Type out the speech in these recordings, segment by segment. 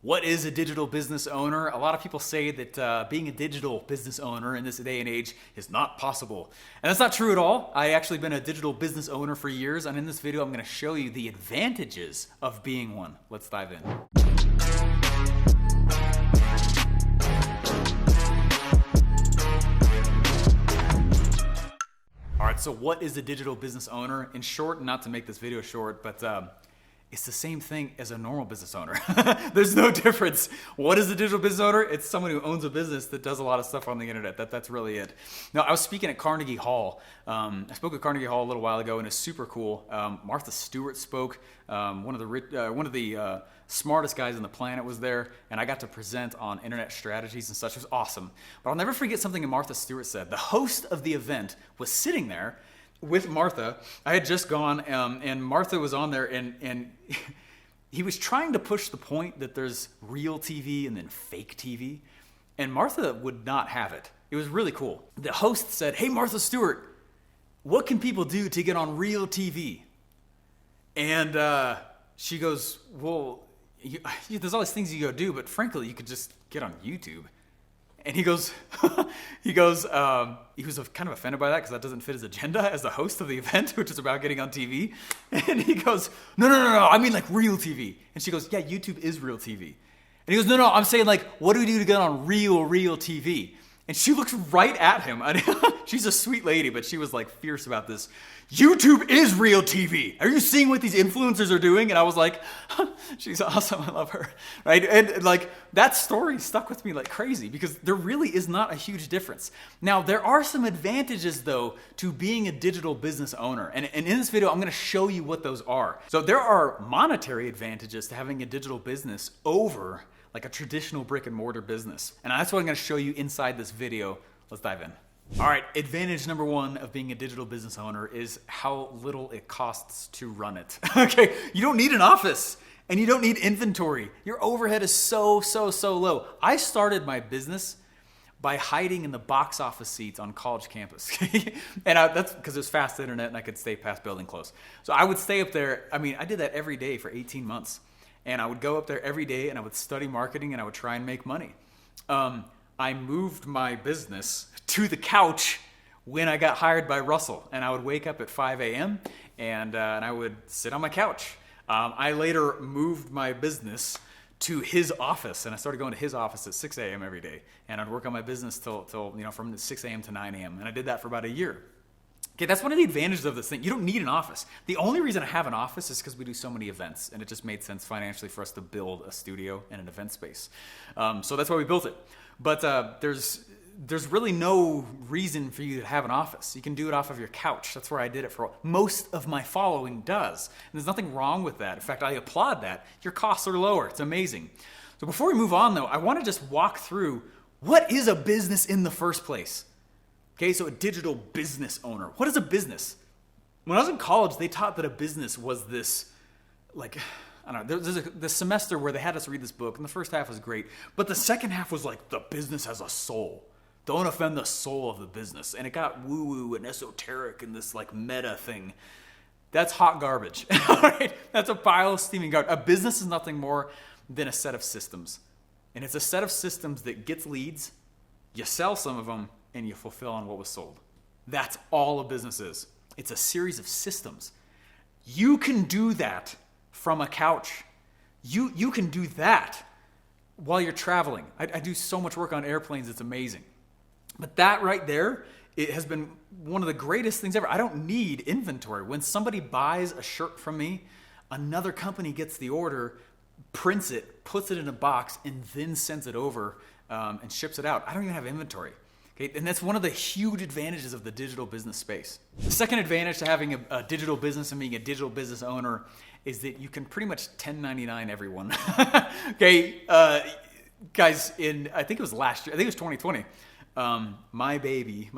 What is a digital business owner? A lot of people say that being a digital business owner in this day and age is not possible. And that's not true at all. I actually been a digital business owner for years, and in this video I'm going to show you the advantages of being one. Let's dive in. All right, so what is a digital business owner? In short, not to make this video short, but it's the same thing as a normal business owner. There's no difference. What is a digital business owner? It's someone who owns a business that does a lot of stuff on the internet. That's really it. Now, I was speaking at Carnegie Hall. I spoke at Carnegie Hall a little while ago, and it's super cool. Martha Stewart spoke. One of the smartest guys on the planet was there, and I got to present on internet strategies and such. It was awesome. But I'll never forget something that Martha Stewart said. The host of the event was sitting there with Martha. I had just gone, and Martha was on there, and he was trying to push the point that there's real TV and then fake TV, and Martha would not have it. It was really cool. The host said, "Hey, Martha Stewart, what can people do to get on real TV?" And she goes, "Well, there's all these things you go do, but frankly, you could just get on YouTube." And he goes, he was kind of offended by that because that doesn't fit his agenda as the host of the event, which is about getting on TV. And he goes, no, I mean like real TV. And she goes, yeah, YouTube is real TV. And he goes, no, I'm saying like, what do we do to get on real TV? And she looks right at him. She's a sweet lady, but she was like fierce about this. YouTube is real TV. Are you seeing what these influencers are doing? And I was like, she's awesome. I love her. Right? And like that story stuck with me like crazy because there really is not a huge difference. Now, there are some advantages though to being a digital business owner. And in this video, I'm going to show you what those are. So there are monetary advantages to having a digital business over like a traditional brick and mortar business. And that's what I'm going to show you inside this video. Let's dive in. All right, advantage number one of being a digital business owner is how little it costs to run it. Okay, you don't need an office and you don't need inventory. Your overhead is so low. I started my business by hiding in the box office seats on college campus. And that's because it was fast internet and I could stay past building close. So I would stay up there. I mean, I did that every day for 18 months. And I would go up there every day and I would study marketing and I would try and make money. I moved my business to the couch when I got hired by Russell. And I would wake up at 5 a.m. and I would sit on my couch. I later moved my business to his office and I started going to his office at 6 a.m. every day. And I'd work on my business till from 6 a.m. to 9 a.m. And I did that for about a year. Okay, that's one of the advantages of this thing. You don't need an office. The only reason I have an office is because we do so many events, and it just made sense financially for us to build a studio and an event space. So that's why we built it. But there's really no reason for you to have an office. You can do it off of your couch. That's where I did it for most of my following does. And there's nothing wrong with that. In fact, I applaud that. Your costs are lower. It's amazing. So before we move on, though, I want to just walk through what is a business in the first place. Okay, so a digital business owner. What is a business? When I was in college, they taught that a business was this, like, I don't know, there's this semester where they had us read this book, and the first half was great, but the second half was like, the business has a soul. Don't offend the soul of the business. And it got woo-woo and esoteric and this like meta thing. That's hot garbage, all right? That's a pile of steaming garbage. A business is nothing more than a set of systems. And it's a set of systems that gets leads, you sell some of them, and you fulfill on what was sold. That's all a business is. It's a series of systems. You can do that from a couch. You can do that while you're traveling. I do so much work on airplanes, it's amazing. But that right there, it has been one of the greatest things ever. I don't need inventory. When somebody buys a shirt from me, another company gets the order, prints it, puts it in a box, and then sends it over and ships it out. I don't even have inventory. Okay, and that's one of the huge advantages of the digital business space. The second advantage to having a digital business and being a digital business owner is that you can pretty much 1099 everyone. Okay, guys, I think it was last year, I think it was 2020, my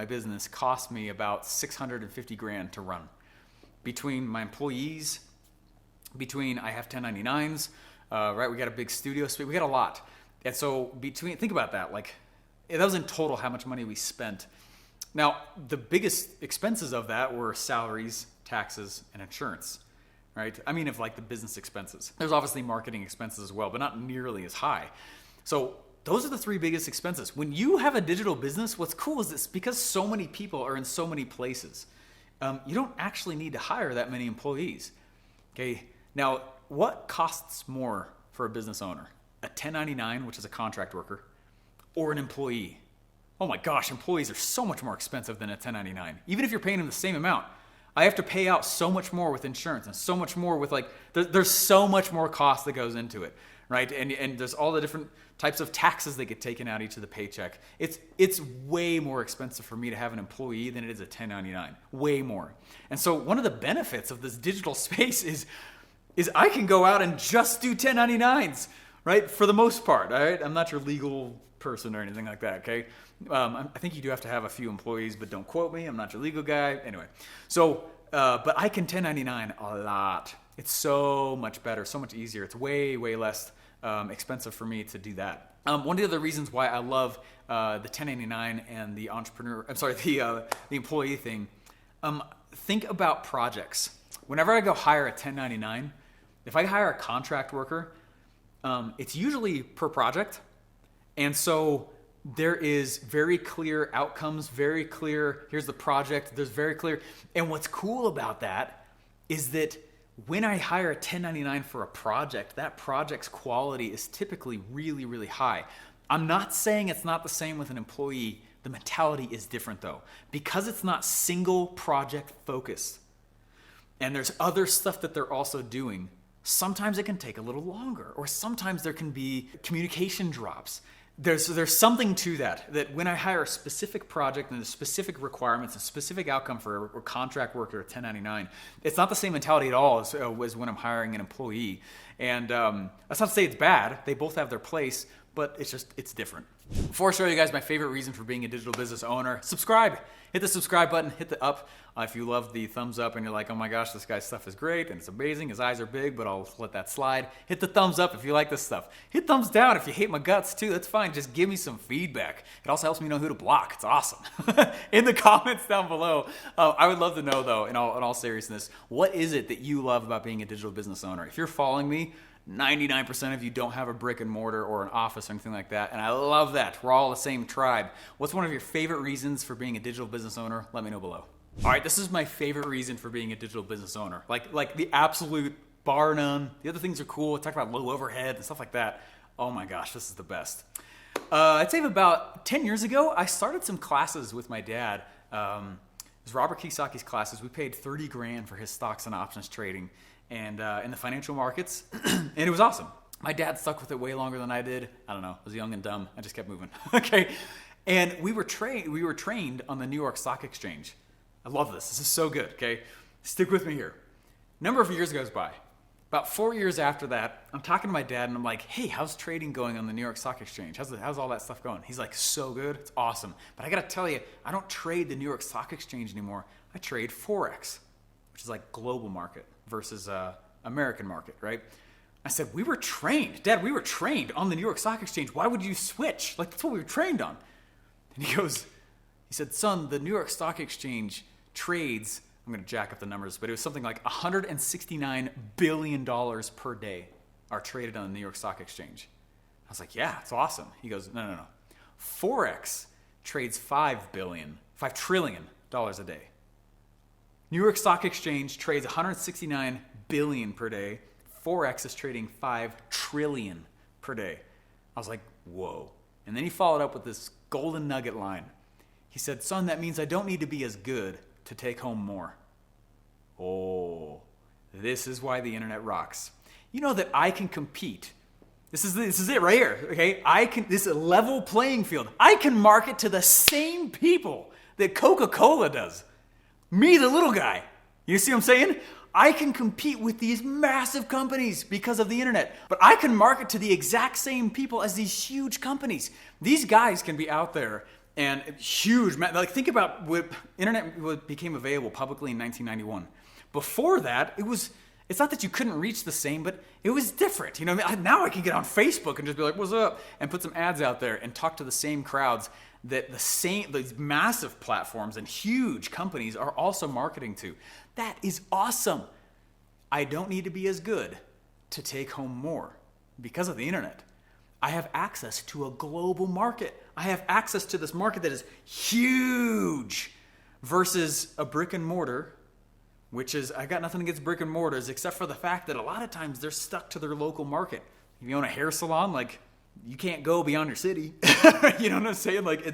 business cost me about 650 grand to run. Between my employees, I have 1099s, right, we got a big studio space, we got a lot. And so think about that, like, that was in total how much money we spent. Now, the biggest expenses of that were salaries, taxes, and insurance, right? I mean, of like the business expenses. There's obviously marketing expenses as well, but not nearly as high. So those are the three biggest expenses. When you have a digital business, what's cool is this, because so many people are in so many places, you don't actually need to hire that many employees. Okay. Now, what costs more for a business owner? A 1099, which is a contract worker, or an employee? Oh my gosh, employees are so much more expensive than a 1099. Even if you're paying them the same amount, I have to pay out so much more with insurance and so much more with there's so much more cost that goes into it, right? And there's all the different types of taxes that get taken out each of the paycheck. It's way more expensive for me to have an employee than it is a 1099, way more. And so one of the benefits of this digital space is I can go out and just do 1099s, right? For the most part, all right? I'm not your legal person or anything like that, okay? I think you do have to have a few employees, but don't quote me. I'm not your legal guy. Anyway, so, but I can 1099 a lot. It's so much better, so much easier. It's way, way less expensive for me to do that. One of the other reasons why I love the 1099 and the the employee thing, think about projects. Whenever I go hire a 1099, if I hire a contract worker, it's usually per project. And so there is very clear outcomes, very clear, here's the project, there's very clear. And what's cool about that is that when I hire a 1099 for a project, that project's quality is typically really, really high. I'm not saying it's not the same with an employee. The mentality is different though, because it's not single project focused. And there's other stuff that they're also doing. Sometimes it can take a little longer, or sometimes there can be communication drops. There's something to that when I hire a specific project and the specific requirements, a specific outcome for a contract worker or 1099, it's not the same mentality at all as when I'm hiring an employee. And that's not to say it's bad. They both have their place, but it's different. Before I show you guys my favorite reason for being a digital business owner, subscribe. Hit the subscribe button, hit the up. If you love the thumbs up and you're like, oh my gosh, this guy's stuff is great and it's amazing, his eyes are big, but I'll let that slide. Hit the thumbs up if you like this stuff. Hit thumbs down if you hate my guts too, that's fine. Just give me some feedback. It also helps me know who to block. It's awesome. In the comments down below, I would love to know though, in all seriousness, what is it that you love about being a digital business owner? If you're following me, 99% of you don't have a brick and mortar or an office or anything like that, and I love that. We're all the same tribe. What's one of your favorite reasons for being a digital business owner? Let me know below. All right, this is my favorite reason for being a digital business owner. Like the absolute bar none. The other things are cool. Talk about low overhead and stuff like that. Oh my gosh, this is the best. I'd say about 10 years ago, I started some classes with my dad. It was Robert Kiyosaki's classes. We paid $30,000 for his stocks and options trading and in the financial markets, and it was awesome. My dad stuck with it way longer than I did. I don't know. I was young and dumb. I just kept moving. Okay, and we were trained on the New York Stock Exchange. I love this. This is so good. Okay, stick with me here. A number of years goes by. About 4 years after that, I'm talking to my dad and I'm like, hey, how's trading going on the New York Stock Exchange? How's all that stuff going? He's like, so good. It's awesome. But I got to tell you, I don't trade the New York Stock Exchange anymore. I trade Forex, which is like global market versus American market, right? I said, we were trained. Dad, we were trained on the New York Stock Exchange. Why would you switch? Like, that's what we were trained on. And he said, son, the New York Stock Exchange trades, I'm going to jack up the numbers, but it was something like $169 billion per day are traded on the New York Stock Exchange. I was like, yeah, it's awesome. He goes, no. Forex trades $5 trillion a day. New York Stock Exchange trades $169 billion per day. Forex is trading $5 trillion per day. I was like, whoa. And then he followed up with this golden nugget line. He said, son, that means I don't need to be as good to take home more. Oh, this is why the internet rocks. You know that I can compete. This is it right here, okay? This is a level playing field. I can market to the same people that Coca-Cola does. Me, the little guy. You see what I'm saying? I can compete with these massive companies because of the internet, but I can market to the exact same people as these huge companies. These guys can be out there and huge, like think about what internet became available publicly in 1991. Before that, it's not that you couldn't reach the same, but it was different. You know, now I can get on Facebook and just be like, what's up? And put some ads out there and talk to the same crowds that these massive platforms and huge companies are also marketing to. That is awesome. I don't need to be as good to take home more because of the internet. I have access to a global market. I have access to this market that is huge versus a brick and mortar, which is, I got nothing against brick and mortars except for the fact that a lot of times they're stuck to their local market. If you own a hair salon, like, you can't go beyond your city. You know what I'm saying? Like,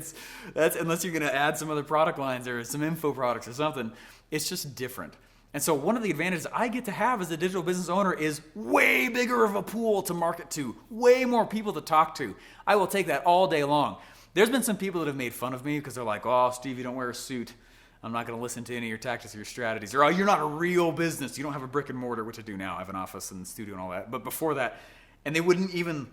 that's unless you're going to add some other product lines or some info products or something. It's just different. And so one of the advantages I get to have as a digital business owner is way bigger of a pool to market to, way more people to talk to. I will take that all day long. There's been some people that have made fun of me because they're like, oh, Steve, you don't wear a suit. I'm not going to listen to any of your tactics or your strategies. Or, oh, you're not a real business. You don't have a brick and mortar, which I do now. I have an office and studio and all that. But before that, and they wouldn't even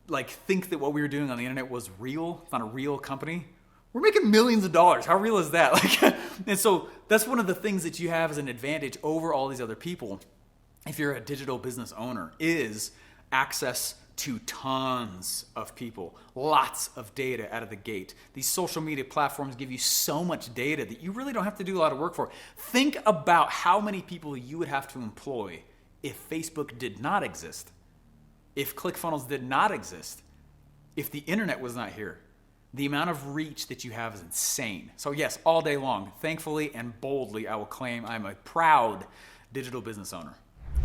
like think that what we were doing on the internet was real. It's not a real company. We're making millions of dollars. How real is that? Like, and so that's one of the things that you have as an advantage over all these other people, if you're a digital business owner, is access to tons of people, lots of data out of the gate. These social media platforms give you so much data that you really don't have to do a lot of work for. Think about how many people you would have to employ if Facebook did not exist, if ClickFunnels did not exist, if the internet was not here. The amount of reach that you have is insane. So yes, all day long, thankfully and boldly, I will claim I'm a proud digital business owner.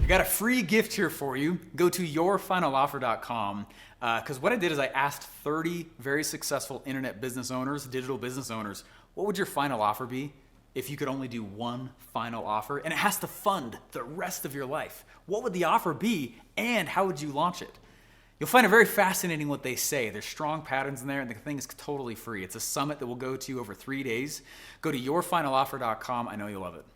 I got a free gift here for you. Go to yourfinaloffer.com because what I did is I asked 30 very successful internet business owners, digital business owners, what would your final offer be if you could only do one final offer? And it has to fund the rest of your life. What would the offer be and how would you launch it? You'll find it very fascinating what they say. There's strong patterns in there, and the thing is totally free. It's a summit that we'll go to over 3 days. Go to yourfinaloffer.com. I know you'll love it.